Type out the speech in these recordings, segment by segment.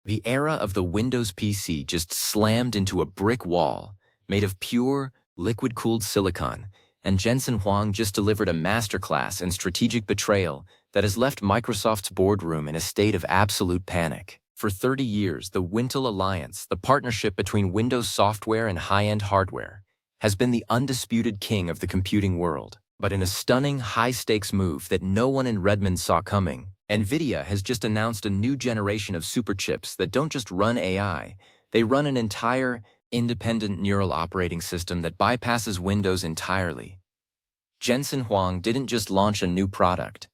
The era of the Windows PC just slammed into a brick wall made of pure, liquid-cooled silicon, and Jensen Huang just delivered a masterclass in strategic betrayal that has left Microsoft's boardroom in a state of absolute panic. For 30 years, the Wintel Alliance, the partnership between Windows software and high-end hardware, has been the undisputed king of the computing world. But in a stunning, high-stakes move that no one in Redmond saw coming, NVIDIA has just announced a new generation of superchips that don't just run AI, they run an entire, independent neural operating system that bypasses Windows entirely. Jensen Huang didn't just launch a new product.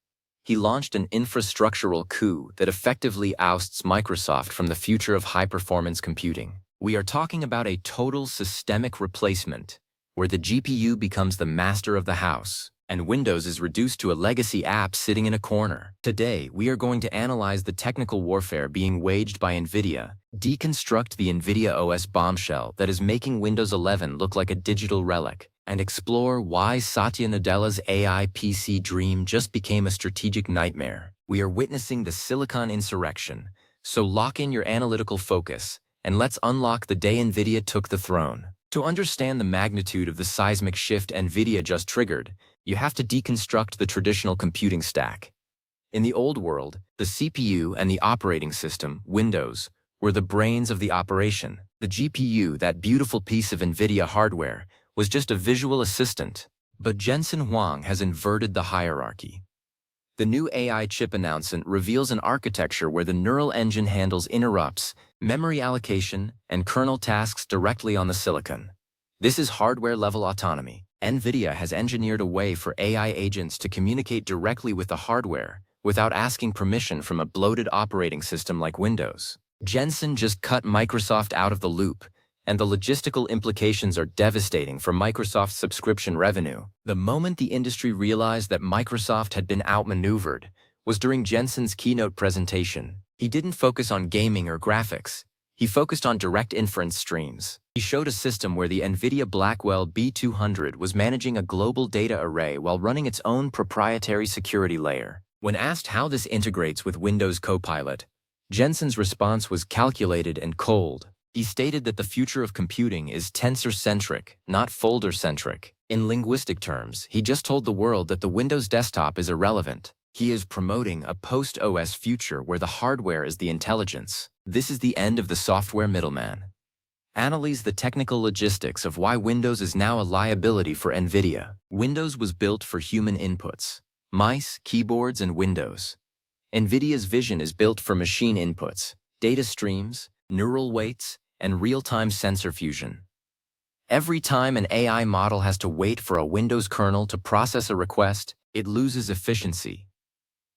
He launched an infrastructural coup that effectively ousts Microsoft from the future of high-performance computing. We are talking about a total systemic replacement, where the GPU becomes the master of the house, and Windows is reduced to a legacy app sitting in a corner. Today, we are going to analyze the technical warfare being waged by NVIDIA, deconstruct the NVIDIA OS bombshell that is making Windows 11 look like a digital relic, and explore why Satya Nadella's AI PC dream just became a strategic nightmare. We are witnessing the silicon insurrection, so lock in your analytical focus, and let's unlock the day NVIDIA took the throne. To understand the magnitude of the seismic shift NVIDIA just triggered, you have to deconstruct the traditional computing stack. In the old world, the CPU and the operating system, Windows, were the brains of the operation. The GPU, that beautiful piece of NVIDIA hardware, was just a visual assistant. But Jensen Huang has inverted the hierarchy. The new AI chip announcement reveals an architecture where the neural engine handles interrupts, memory allocation, and kernel tasks directly on the silicon. This is hardware-level autonomy. NVIDIA has engineered a way for AI agents to communicate directly with the hardware without asking permission from a bloated operating system like Windows. Jensen just cut Microsoft out of the loop, and the logistical implications are devastating for Microsoft's subscription revenue. The moment the industry realized that Microsoft had been outmaneuvered was during Jensen's keynote presentation. He didn't focus on gaming or graphics. He focused on direct inference streams. He showed a system where the NVIDIA Blackwell B200 was managing a global data array while running its own proprietary security layer. When asked how this integrates with Windows Copilot, Jensen's response was calculated and cold. He stated that the future of computing is tensor-centric, not folder-centric. In linguistic terms, he just told the world that the Windows desktop is irrelevant. He is promoting a post-OS future where the hardware is the intelligence. This is the end of the software middleman. Analyze the technical logistics of why Windows is now a liability for NVIDIA. Windows was built for human inputs: mice, keyboards, and windows. NVIDIA's vision is built for machine inputs: data streams, neural weights, and real-time sensor fusion. Every time an AI model has to wait for a Windows kernel to process a request, it loses efficiency.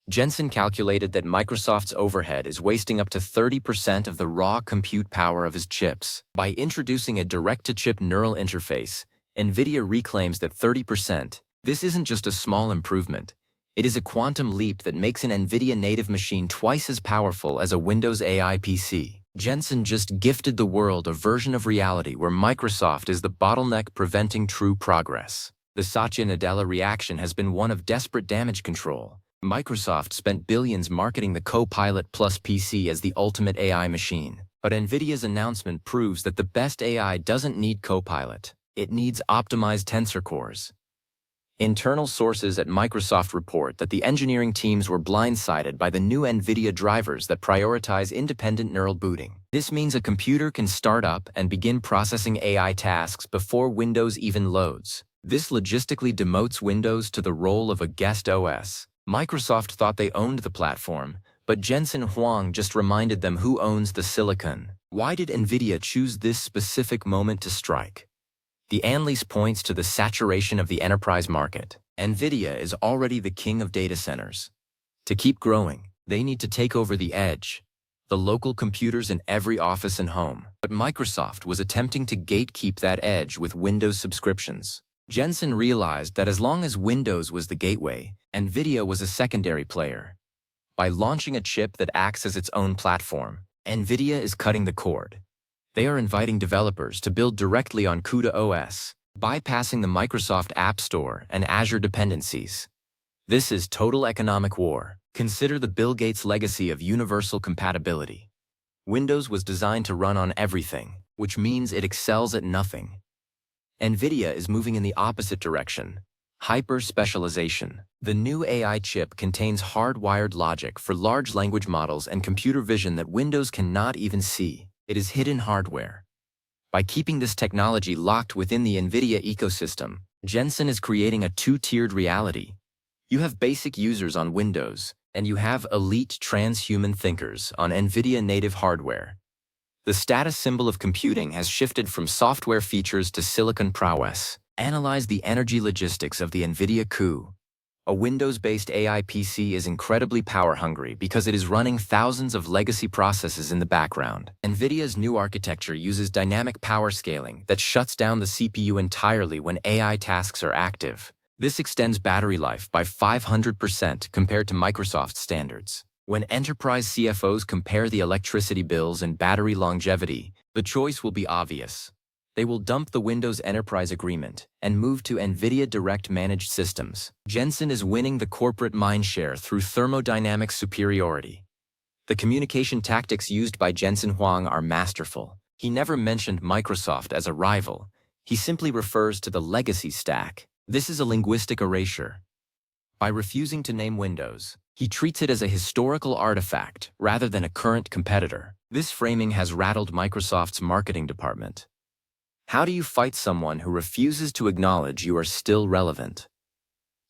Jensen calculated that Microsoft's overhead is wasting up to 30% of the raw compute power of his chips. By introducing a direct-to-chip neural interface, NVIDIA reclaims that 30%. This isn't just a small improvement. It is a quantum leap that makes an NVIDIA native machine twice as powerful as a Windows AI PC. Jensen just gifted the world a version of reality where Microsoft is the bottleneck preventing true progress. The Satya Nadella reaction has been one of desperate damage control. Microsoft spent billions marketing the Copilot Plus PC as the ultimate AI machine. But NVIDIA's announcement proves that the best AI doesn't need Copilot. It needs optimized tensor cores. Internal sources at Microsoft report that the engineering teams were blindsided by the new NVIDIA drivers that prioritize independent neural booting. This means a computer can start up and begin processing AI tasks before Windows even loads. This logistically demotes Windows to the role of a guest OS. Microsoft thought they owned the platform, but Jensen Huang just reminded them who owns the silicon. Why did NVIDIA choose this specific moment to strike? The analysis points to the saturation of the enterprise market. NVIDIA is already the king of data centers. To keep growing, they need to take over the edge, the local computers in every office and home. But Microsoft was attempting to gatekeep that edge with Windows subscriptions. Jensen realized that as long as Windows was the gateway, NVIDIA was a secondary player. By launching a chip that acts as its own platform, NVIDIA is cutting the cord. They are inviting developers to build directly on CUDA OS, bypassing the Microsoft App Store and Azure dependencies. This is total economic war. Consider the Bill Gates legacy of universal compatibility. Windows was designed to run on everything, which means it excels at nothing. NVIDIA is moving in the opposite direction. Hyper-specialization. The new AI chip contains hardwired logic for large language models and computer vision that Windows cannot even see. It is hidden hardware. By keeping this technology locked within the NVIDIA ecosystem, Jensen is creating a two-tiered reality. You have basic users on Windows, and you have elite transhuman thinkers on NVIDIA native hardware. The status symbol of computing has shifted from software features to silicon prowess. Analyze the energy logistics of the NVIDIA coup. A Windows-based AI PC is incredibly power-hungry because it is running thousands of legacy processes in the background. NVIDIA's new architecture uses dynamic power scaling that shuts down the CPU entirely when AI tasks are active. This extends battery life by 500% compared to Microsoft's standards. When enterprise CFOs compare the electricity bills and battery longevity, the choice will be obvious. They will dump the Windows Enterprise Agreement and move to NVIDIA Direct Managed Systems. Jensen is winning the corporate mindshare through thermodynamic superiority. The communication tactics used by Jensen Huang are masterful. He never mentioned Microsoft as a rival. He simply refers to the legacy stack. This is a linguistic erasure. By refusing to name Windows, he treats it as a historical artifact rather than a current competitor. This framing has rattled Microsoft's marketing department. How do you fight someone who refuses to acknowledge you are still relevant?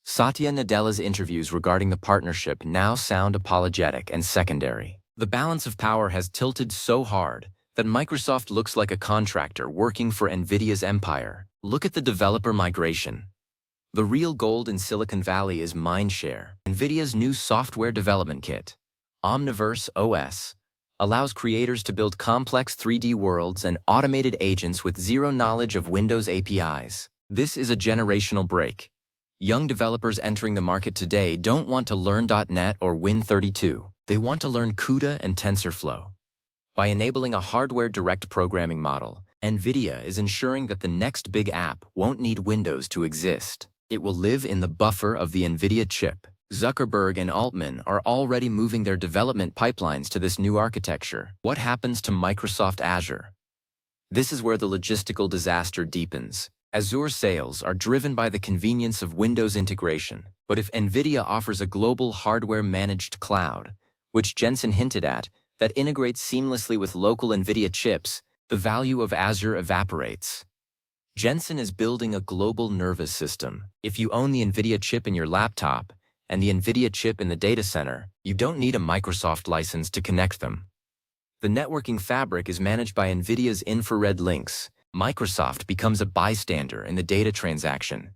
Satya Nadella's interviews regarding the partnership now sound apologetic and secondary. The balance of power has tilted so hard that Microsoft looks like a contractor working for NVIDIA's empire. Look at the developer migration. The real gold in Silicon Valley is mindshare. NVIDIA's new software development kit, Omniverse OS, allows creators to build complex 3D worlds and automated agents with zero knowledge of Windows APIs. This is a generational break. Young developers entering the market today don't want to learn .NET or Win32. They want to learn CUDA and TensorFlow. By enabling a hardware-direct programming model, NVIDIA is ensuring that the next big app won't need Windows to exist. It will live in the buffer of the NVIDIA chip. Zuckerberg and Altman are already moving their development pipelines to this new architecture. What happens to Microsoft Azure? This is where the logistical disaster deepens. Azure sales are driven by the convenience of Windows integration, but if NVIDIA offers a global hardware-managed cloud, which Jensen hinted at, that integrates seamlessly with local NVIDIA chips, the value of Azure evaporates. Jensen is building a global nervous system. If you own the NVIDIA chip in your laptop, and the NVIDIA chip in the data center, you don't need a Microsoft license to connect them. The networking fabric is managed by NVIDIA's infrared links. Microsoft becomes a bystander in the data transaction.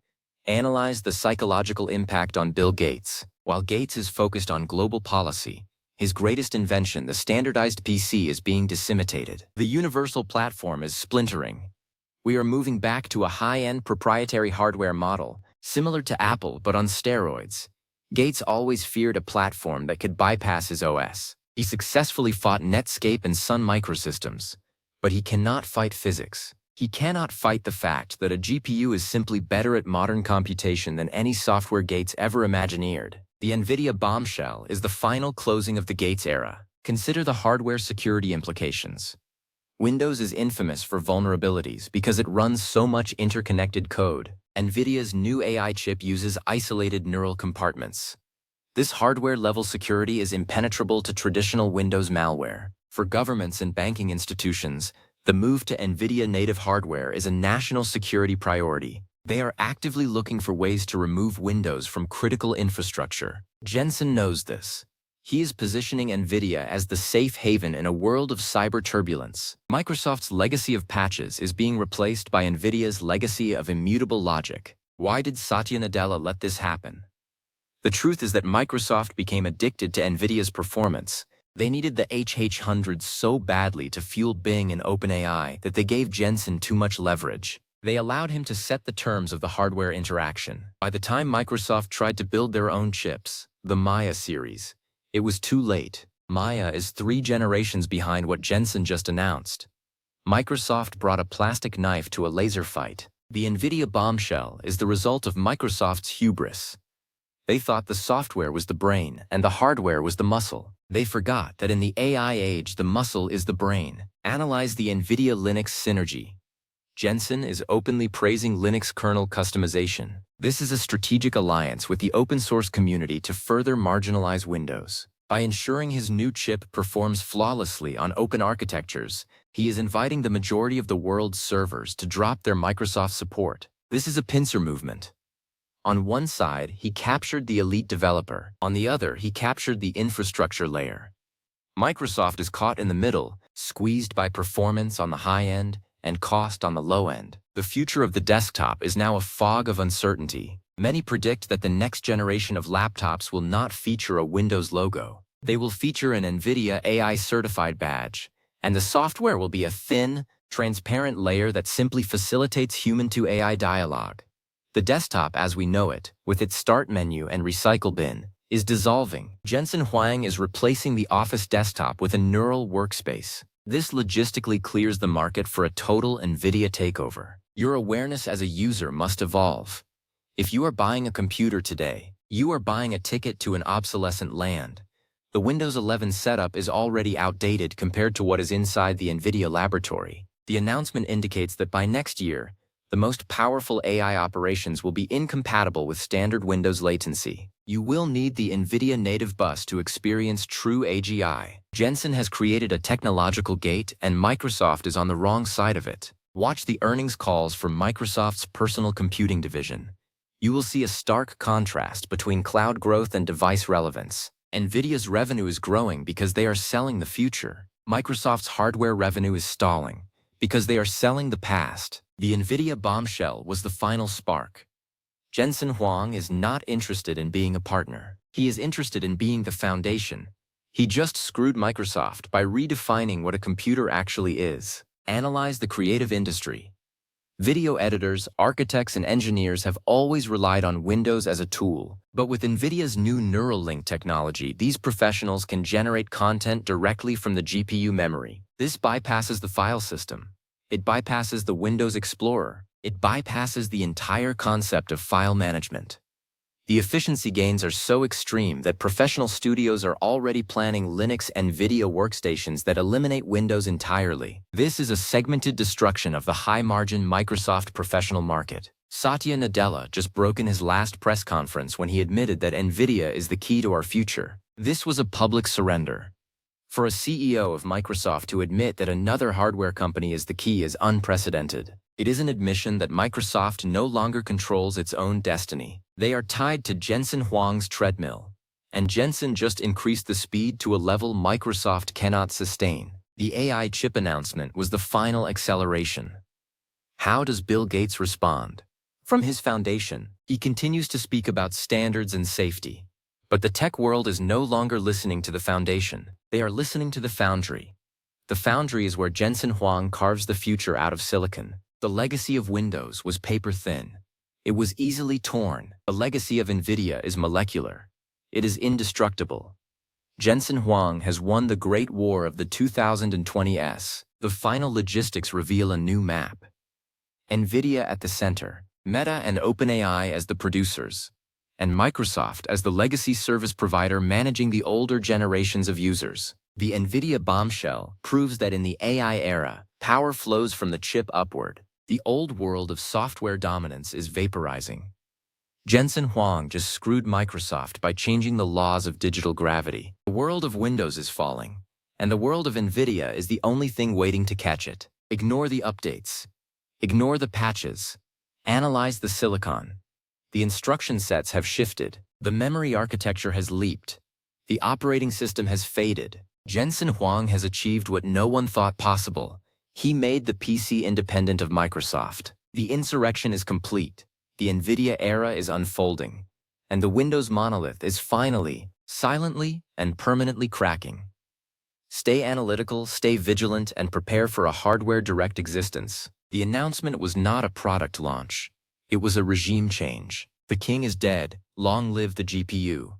Analyze the psychological impact on Bill Gates. While Gates is focused on global policy, his greatest invention, the standardized PC, is being disseminated. The universal platform is splintering. We are moving back to a high-end proprietary hardware model, similar to Apple but on steroids. Gates always feared a platform that could bypass his OS. He successfully fought Netscape and Sun Microsystems, but he cannot fight physics. He cannot fight the fact that a GPU is simply better at modern computation than any software Gates ever imagineered. The NVIDIA bombshell is the final closing of the Gates era. Consider the hardware security implications. Windows is infamous for vulnerabilities because it runs so much interconnected code. NVIDIA's new AI chip uses isolated neural compartments. This hardware-level security is impenetrable to traditional Windows malware. For governments and banking institutions, the move to NVIDIA native hardware is a national security priority. They are actively looking for ways to remove Windows from critical infrastructure. Jensen knows this. He is positioning NVIDIA as the safe haven in a world of cyber turbulence. Microsoft's legacy of patches is being replaced by NVIDIA's legacy of immutable logic. Why did Satya Nadella let this happen? The truth is that Microsoft became addicted to NVIDIA's performance. They needed the H100 so badly to fuel Bing and OpenAI that they gave Jensen too much leverage. They allowed him to set the terms of the hardware interaction. By the time Microsoft tried to build their own chips, the Maya series, it was too late. Maya is 3 generations behind what Jensen just announced. Microsoft brought a plastic knife to a laser fight. The NVIDIA bombshell is the result of Microsoft's hubris. They thought the software was the brain and the hardware was the muscle. They forgot that in the AI age, the muscle is the brain. Analyze the NVIDIA Linux synergy. Jensen is openly praising Linux kernel customization. This is a strategic alliance with the open-source community to further marginalize Windows. By ensuring his new chip performs flawlessly on open architectures, he is inviting the majority of the world's servers to drop their Microsoft support. This is a pincer movement. On one side, he captured the elite developer. On the other, he captured the infrastructure layer. Microsoft is caught in the middle, squeezed by performance on the high end and cost on the low end. The future of the desktop is now a fog of uncertainty. Many predict that the next generation of laptops will not feature a Windows logo. They will feature an NVIDIA AI-certified badge, and the software will be a thin, transparent layer that simply facilitates human-to-AI dialogue. The desktop as we know it, with its start menu and recycle bin, is dissolving. Jensen Huang is replacing the Office desktop with a neural workspace. This logistically clears the market for a total NVIDIA takeover. Your awareness as a user must evolve. If you are buying a computer today, you are buying a ticket to an obsolescent land. The Windows 11 setup is already outdated compared to what is inside the NVIDIA laboratory. The announcement indicates that by next year, the most powerful AI operations will be incompatible with standard Windows latency. You will need the NVIDIA native bus to experience true AGI. Jensen has created a technological gate, and Microsoft is on the wrong side of it. Watch the earnings calls for Microsoft's personal computing division. You will see a stark contrast between cloud growth and device relevance. NVIDIA's revenue is growing because they are selling the future. Microsoft's hardware revenue is stalling because they are selling the past. The NVIDIA bombshell was the final spark. Jensen Huang is not interested in being a partner. He is interested in being the foundation. He just screwed Microsoft by redefining what a computer actually is. Analyze the creative industry. Video editors, architects, and engineers have always relied on Windows as a tool. But with NVIDIA's new Neuralink technology, these professionals can generate content directly from the GPU memory. This bypasses the file system. It bypasses the Windows Explorer. It bypasses the entire concept of file management. The efficiency gains are so extreme that professional studios are already planning Linux NVIDIA workstations that eliminate Windows entirely. This is a segmented destruction of the high-margin Microsoft professional market. Satya Nadella just broke in his last press conference when he admitted that NVIDIA is the key to our future. This was a public surrender. For a CEO of Microsoft to admit that another hardware company is the key is unprecedented. It is an admission that Microsoft no longer controls its own destiny. They are tied to Jensen Huang's treadmill, and Jensen just increased the speed to a level Microsoft cannot sustain. The AI chip announcement was the final acceleration. How does Bill Gates respond? From his foundation, he continues to speak about standards and safety. But the tech world is no longer listening to the foundation. They are listening to the foundry. The foundry is where Jensen Huang carves the future out of silicon. The legacy of Windows was paper-thin. It was easily torn. The legacy of NVIDIA is molecular. It is indestructible. Jensen Huang has won the great war of the 2020s. The final logistics reveal a new map. NVIDIA at the center, Meta and OpenAI as the producers, and Microsoft as the legacy service provider managing the older generations of users. The NVIDIA bombshell proves that in the AI era, power flows from the chip upward. The old world of software dominance is vaporizing. Jensen Huang just screwed Microsoft by changing the laws of digital gravity. The world of Windows is falling, and the world of NVIDIA is the only thing waiting to catch it. Ignore the updates. Ignore the patches. Analyze the silicon. The instruction sets have shifted. The memory architecture has leaped. The operating system has faded. Jensen Huang has achieved what no one thought possible. He made the PC independent of Microsoft. The insurrection is complete. The NVIDIA era is unfolding. And the Windows monolith is finally, silently, and permanently cracking. Stay analytical, stay vigilant, and prepare for a hardware-direct existence. The announcement was not a product launch. It was a regime change. The king is dead. Long live the GPU.